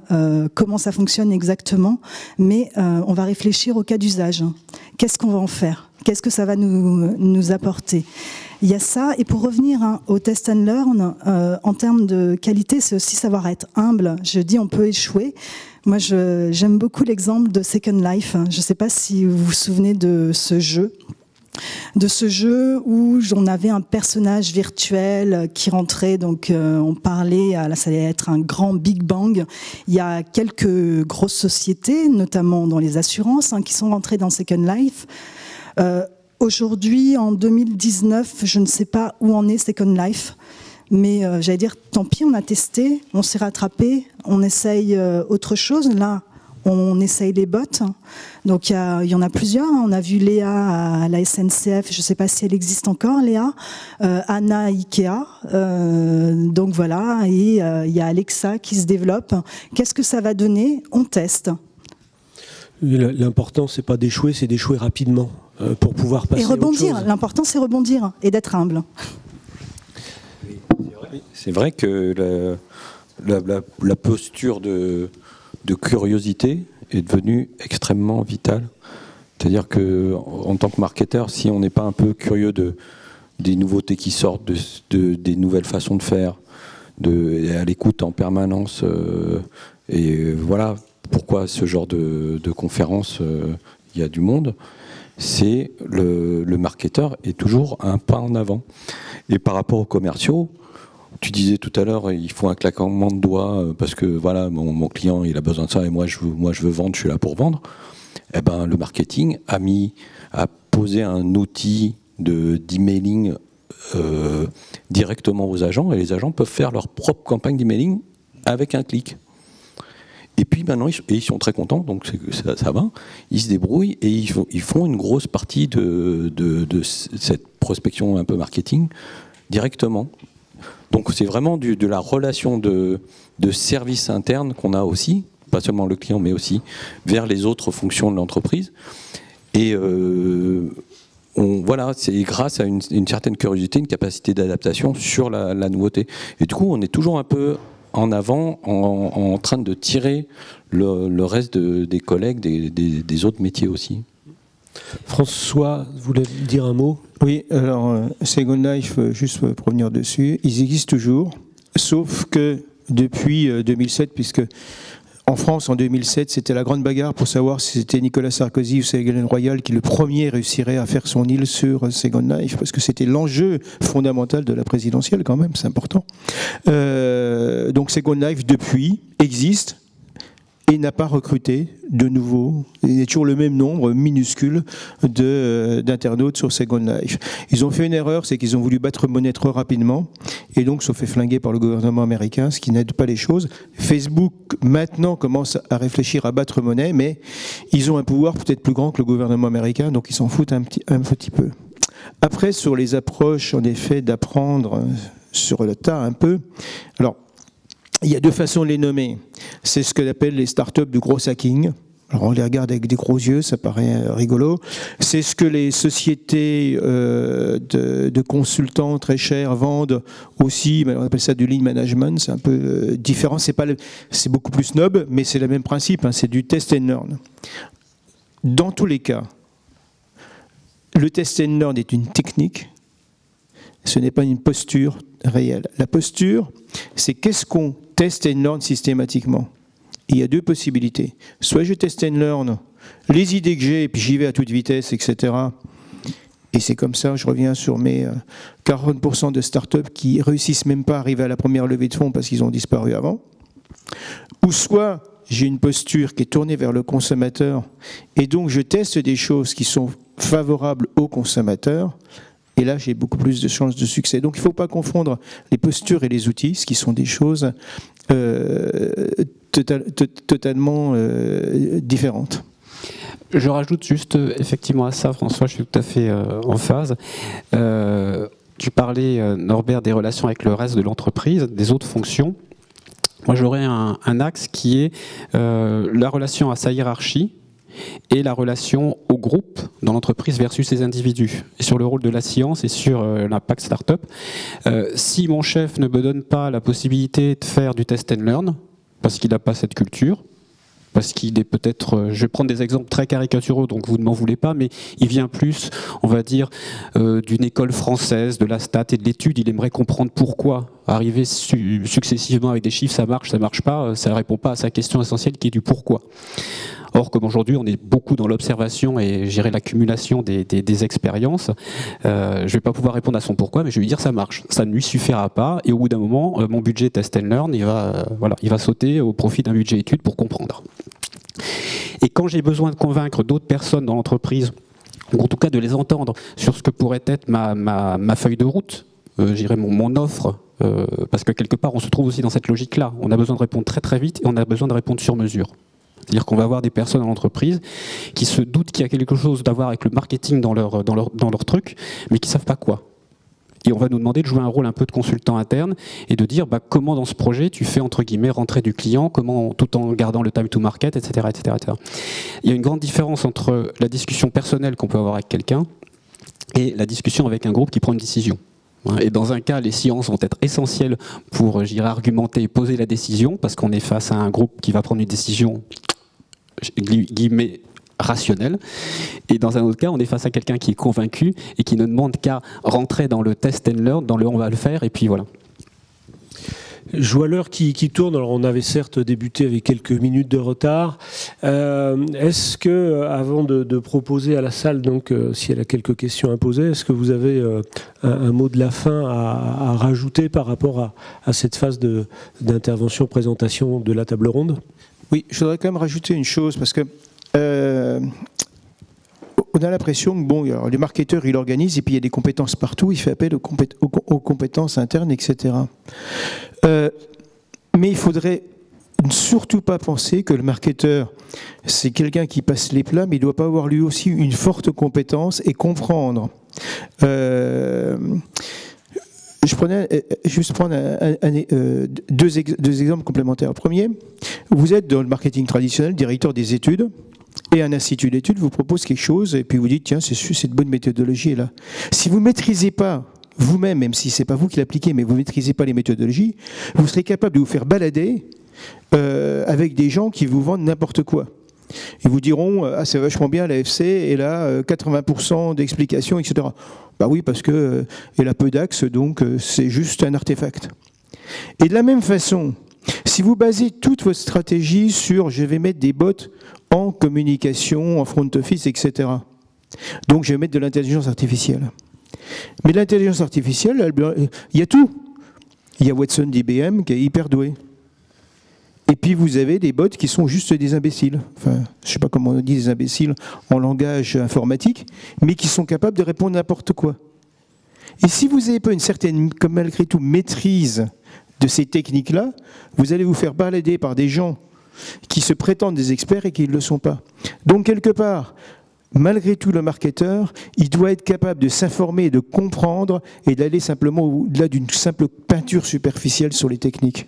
comment ça fonctionne exactement, mais on va réfléchir au cas d'usage. Qu'est-ce qu'on va en faire ? Qu'est-ce que ça va nous apporter ? Il y a ça, et pour revenir au test and learn, en termes de qualité, c'est aussi savoir être humble. Je dis on peut échouer. Moi, j'aime beaucoup l'exemple de Second Life. Je ne sais pas si vous vous souvenez de ce jeu où on avait un personnage virtuel qui rentrait, donc on parlait, là ça allait être un grand Big Bang. Il y a quelques grosses sociétés, notamment dans les assurances, qui sont rentrées dans Second Life. Aujourd'hui, en 2019, je ne sais pas où en est Second Life, mais j'allais dire, tant pis, on a testé, on s'est rattrapé, on essaye autre chose. Là, on essaye les bots. Donc, il y en a plusieurs. On a vu Léa à la SNCF, je ne sais pas si elle existe encore, Léa. Anna à Ikea. Donc, voilà. Et il y a Alexa qui se développe. Qu'est-ce que ça va donner ? On teste. L'important, c'est pas d'échouer, c'est d'échouer rapidement pour pouvoir passer. Et rebondir. L'important, c'est rebondir et d'être humble. C'est vrai que la posture de curiosité est devenue extrêmement vitale. C'est-à-dire que, en tant que marketeur, si on n'est pas un peu curieux des nouveautés qui sortent, des nouvelles façons de faire, à l'écoute en permanence, et voilà. Pourquoi ce genre de conférence, il y a du monde, c'est le marketeur est toujours un pas en avant. Et par rapport aux commerciaux, tu disais tout à l'heure, il faut un claquement de doigts parce que voilà, mon client il a besoin de ça et moi je veux vendre, je suis là pour vendre. Eh ben, le marketing a posé un outil d'emailing directement aux agents et les agents peuvent faire leur propre campagne d'emailing avec un clic. Et puis maintenant, ils sont très contents, donc ça va. Ils se débrouillent et ils font une grosse partie de cette prospection un peu marketing directement. Donc c'est vraiment de la relation de service interne qu'on a aussi, pas seulement le client, mais aussi vers les autres fonctions de l'entreprise. Et voilà, c'est grâce à une certaine curiosité, une capacité d'adaptation sur la nouveauté. Et du coup, on est toujours un peu en avant, en train de tirer le reste des collègues, des autres métiers aussi. François, vous voulez dire un mot ? Oui, alors Second Life, juste pour revenir dessus, ils existent toujours, sauf que depuis 2007, puisque en France, en 2007, c'était la grande bagarre pour savoir si c'était Nicolas Sarkozy ou Ségolène Royal qui le premier réussirait à faire son île sur Second Life, parce que c'était l'enjeu fondamental de la présidentielle quand même, c'est important. Donc Second Life, depuis, existe et n'a pas recruté de nouveau. Il y a toujours le même nombre minuscule d'internautes sur Second Life. Ils ont fait une erreur, c'est qu'ils ont voulu battre monnaie trop rapidement et donc se fait flinguer par le gouvernement américain, ce qui n'aide pas les choses. Facebook maintenant commence à réfléchir à battre monnaie, mais ils ont un pouvoir peut-être plus grand que le gouvernement américain, donc ils s'en foutent un petit peu. Après, sur les approches, en effet, d'apprendre sur le tas un peu. Alors, il y a deux façons de les nommer. C'est ce qu'on appelle les startups du gros hacking. Alors on les regarde avec des gros yeux, ça paraît rigolo. C'est ce que les sociétés de consultants très chers vendent aussi. On appelle ça du lead management. C'est un peu différent. C'est beaucoup plus snob, mais c'est le même principe. C'est du test and learn. Dans tous les cas, le test and learn est une technique. Ce n'est pas une posture réelle. La posture, c'est qu'est-ce qu'on test and learn systématiquement. Il y a deux possibilités. Soit je test and learn les idées que j'ai, et puis j'y vais à toute vitesse, etc. Et c'est comme ça, je reviens sur mes 40% de startups qui réussissent même pas à arriver à la première levée de fonds parce qu'ils ont disparu avant. Ou soit j'ai une posture qui est tournée vers le consommateur, et donc je teste des choses qui sont favorables au consommateur. Et là, j'ai beaucoup plus de chances de succès. Donc, il ne faut pas confondre les postures et les outils, ce qui sont des choses totalement différentes. Je rajoute juste effectivement à ça, François, je suis tout à fait en phase. Tu parlais, Norbert, des relations avec le reste de l'entreprise, des autres fonctions. Moi, j'aurais un axe qui est la relation à sa hiérarchie et la relation au groupe dans l'entreprise versus les individus. Et sur le rôle de la science et sur l'impact startup, si mon chef ne me donne pas la possibilité de faire du test and learn, parce qu'il n'a pas cette culture, parce qu'il est peut-être, je vais prendre des exemples très caricaturaux, donc vous ne m'en voulez pas, mais il vient plus, on va dire, d'une école française, de la stat et de l'étude. Il aimerait comprendre pourquoi arriver successivement avec des chiffres, ça marche pas, ça ne répond pas à sa question essentielle qui est du pourquoi. Or, comme aujourd'hui, on est beaucoup dans l'observation et gérer l'accumulation des expériences, je ne vais pas pouvoir répondre à son pourquoi, mais je vais lui dire ça marche. Ça ne lui suffira pas, et au bout d'un moment, mon budget test and learn, il va sauter au profit d'un budget étude pour comprendre. Et quand j'ai besoin de convaincre d'autres personnes dans l'entreprise, ou en tout cas de les entendre sur ce que pourrait être ma feuille de route, j'irais mon offre, parce que quelque part, on se trouve aussi dans cette logique-là. On a besoin de répondre très très vite, et on a besoin de répondre sur mesure. C'est-à-dire qu'on va avoir des personnes dans l'entreprise qui se doutent qu'il y a quelque chose à voir avec le marketing dans leur truc, mais qui ne savent pas quoi. Et on va nous demander de jouer un rôle un peu de consultant interne et de dire comment dans ce projet tu fais entre guillemets rentrer du client, comment tout en gardant le time to market, etc., etc., etc. Il y a une grande différence entre la discussion personnelle qu'on peut avoir avec quelqu'un et la discussion avec un groupe qui prend une décision. Et dans un cas, les sciences vont être essentielles pour, argumenter et poser la décision, parce qu'on est face à un groupe qui va prendre une décision, guillemets, rationnelle. Et dans un autre cas, on est face à quelqu'un qui est convaincu et qui ne demande qu'à rentrer dans le test and learn, dans le on va le faire, et puis voilà. Je vois l'heure qui tourne. Alors on avait certes débuté avec quelques minutes de retard. Est-ce que, avant de proposer à la salle, donc si elle a quelques questions à poser, est-ce que vous avez un mot de la fin à rajouter par rapport à cette phase d'intervention, présentation de la table ronde? Oui, je voudrais quand même rajouter une chose, parce que on a l'impression que alors, le marketeur, il organise, et puis il y a des compétences partout, il fait appel aux compétences internes, etc. Mais il faudrait surtout pas penser que le marketeur, c'est quelqu'un qui passe les plats, mais il ne doit pas avoir lui aussi une forte compétence et comprendre. Je prenais juste prendre deux exemples complémentaires. Premier, vous êtes dans le marketing traditionnel, directeur des études, et un institut d'études vous propose quelque chose, et puis vous dites, tiens, cette bonne méthodologie est là. Si vous ne maîtrisez pas vous-même, même si ce n'est pas vous qui l'appliquez, mais vous ne maîtrisez pas les méthodologies, vous serez capable de vous faire balader avec des gens qui vous vendent n'importe quoi. Ils vous diront, ah, c'est vachement bien l'AFC, et là, 80% d'explications, etc. Bah oui, parce que elle a peu d'axes, donc c'est juste un artefact. Et de la même façon, si vous basez toute votre stratégie sur je vais mettre des bots en communication, en front office, etc. Donc je vais mettre de l'intelligence artificielle. Mais l'intelligence artificielle, il y a tout. Il y a Watson d'IBM qui est hyper doué. Et puis vous avez des bots qui sont juste des imbéciles. Enfin, je ne sais pas comment on dit des imbéciles en langage informatique, mais qui sont capables de répondre n'importe quoi. Et si vous n'avez pas une certaine, comme malgré tout, maîtrise de ces techniques-là, vous allez vous faire balader par des gens qui se prétendent des experts et qui ne le sont pas. Donc quelque part, malgré tout, le marketeur, il doit être capable de s'informer, de comprendre et d'aller simplement au-delà d'une simple peinture superficielle sur les techniques.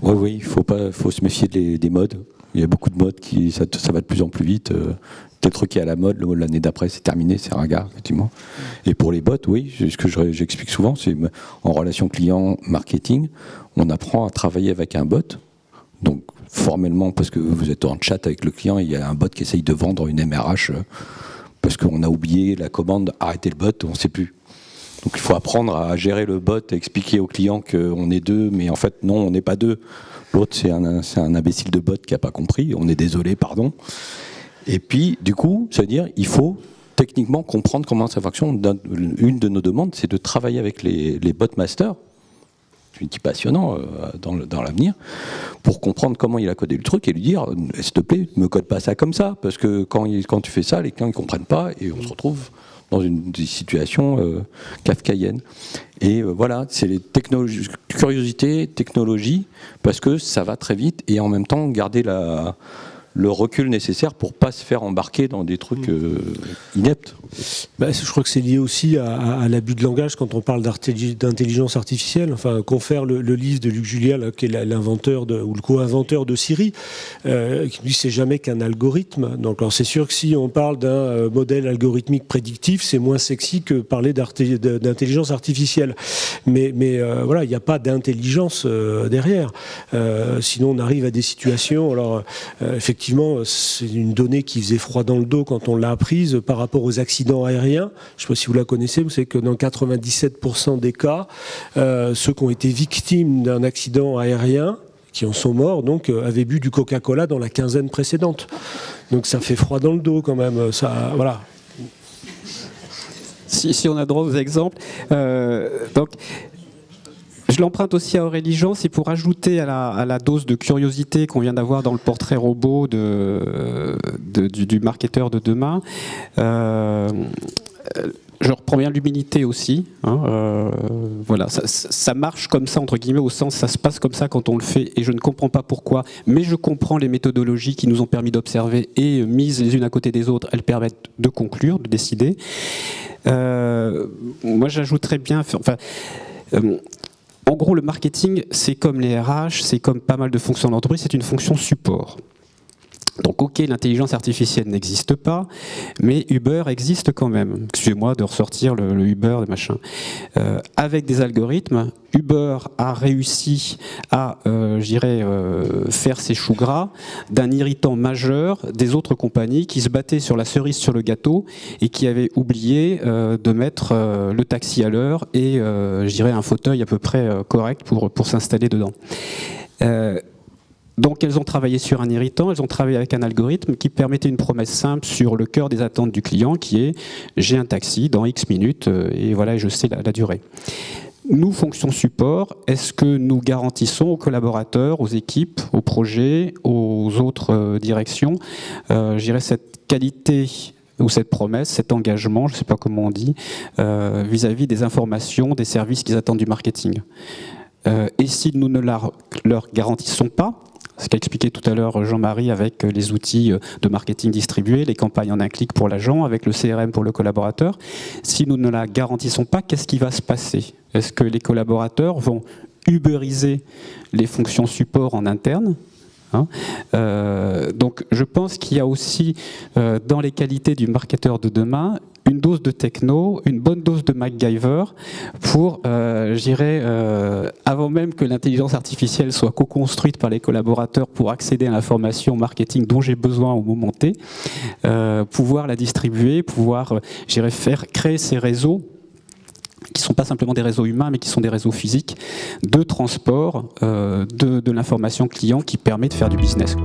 Oui, il faut se méfier des modes. Il y a beaucoup de modes ça va de plus en plus vite. Tel truc qui est à la mode, l'année d'après c'est terminé, c'est ringard, effectivement. Et pour les bots, oui, ce que j'explique souvent, c'est en relation client marketing, on apprend à travailler avec un bot. Donc formellement, parce que vous êtes en chat avec le client, il y a un bot qui essaye de vendre une MRH parce qu'on a oublié la commande, arrêtez le bot, on ne sait plus. Donc il faut apprendre à gérer le bot, expliquer au client qu'on est deux, mais en fait non, on n'est pas deux. L'autre c'est un imbécile de bot qui n'a pas compris, on est désolé, pardon. Et puis du coup, ça veut dire il faut techniquement comprendre comment ça fonctionne. Une de nos demandes, c'est de travailler avec les bot masters, un outil passionnant dans l'avenir, pour comprendre comment il a codé le truc et lui dire s'il te plaît, ne me code pas ça comme ça, parce que quand tu fais ça, les clients ne comprennent pas et on se retrouve dans des situations kafkaïennes. Et voilà, c'est les curiosité, technologie, parce que ça va très vite, et en même temps garder le recul nécessaire pour pas se faire embarquer dans des trucs ineptes. Je crois que c'est lié aussi à l'abus de langage quand on parle d'intelligence artificielle. Enfin, confère le livre de Luc Julia, là, qui est l'inventeur ou le co-inventeur de Siri, qui dit c'est jamais qu'un algorithme. Donc, c'est sûr que si on parle d'un modèle algorithmique prédictif, c'est moins sexy que parler d'intelligence artificielle. Mais voilà, il n'y a pas d'intelligence derrière. Sinon, on arrive à des situations. Alors, effectivement, c'est une donnée qui faisait froid dans le dos quand on l'a apprise par rapport aux accidents aériens. Je ne sais pas si vous la connaissez, vous savez que dans 97% des cas, ceux qui ont été victimes d'un accident aérien, qui en sont morts, donc avaient bu du Coca-Cola dans la quinzaine précédente. Donc ça fait froid dans le dos quand même. Ça, voilà. Si on a droit aux exemples, donc. Je l'emprunte aussi à Aurélie Jean, c'est pour ajouter à la dose de curiosité qu'on vient d'avoir dans le portrait robot du marketeur de demain. Je reprends bien l'humilité aussi. Voilà, ça marche comme ça, entre guillemets, au sens ça se passe comme ça quand on le fait, et je ne comprends pas pourquoi, mais je comprends les méthodologies qui nous ont permis d'observer, et mises les unes à côté des autres, elles permettent de conclure, de décider. Moi, j'ajouterais bien... En gros, le marketing, c'est comme les RH, c'est comme pas mal de fonctions d'entreprise, c'est une fonction support. Donc ok, l'intelligence artificielle n'existe pas, mais Uber existe quand même. Excusez-moi de ressortir le Uber, le machin. Avec des algorithmes, Uber a réussi à, faire ses choux gras d'un irritant majeur des autres compagnies qui se battaient sur la cerise sur le gâteau et qui avaient oublié de mettre le taxi à l'heure et, un fauteuil à peu près correct pour s'installer dedans. Donc elles ont travaillé sur un irritant, elles ont travaillé avec un algorithme qui permettait une promesse simple sur le cœur des attentes du client qui est « j'ai un taxi dans X minutes et voilà, je sais la durée ». Nous, fonction support, est-ce que nous garantissons aux collaborateurs, aux équipes, aux projets, aux autres directions, cette qualité ou cette promesse, cet engagement, je ne sais pas comment on dit, vis-à-vis des informations, des services qu'ils attendent du marketing. Et si nous ne leur garantissons pas, ce qu'a expliqué tout à l'heure Jean-Marie avec les outils de marketing distribués, les campagnes en un clic pour l'agent, avec le CRM pour le collaborateur, si nous ne la garantissons pas, qu'est-ce qui va se passer? Est-ce que les collaborateurs vont uberiser les fonctions support en interne? Donc je pense qu'il y a aussi dans les qualités du marketeur de demain une dose de techno, une bonne dose de MacGyver pour, avant même que l'intelligence artificielle soit co-construite par les collaborateurs pour accéder à l'information marketing dont j'ai besoin au moment T, pouvoir la distribuer, pouvoir créer ces réseaux qui ne sont pas simplement des réseaux humains, mais qui sont des réseaux physiques de transport de l'information client qui permet de faire du business.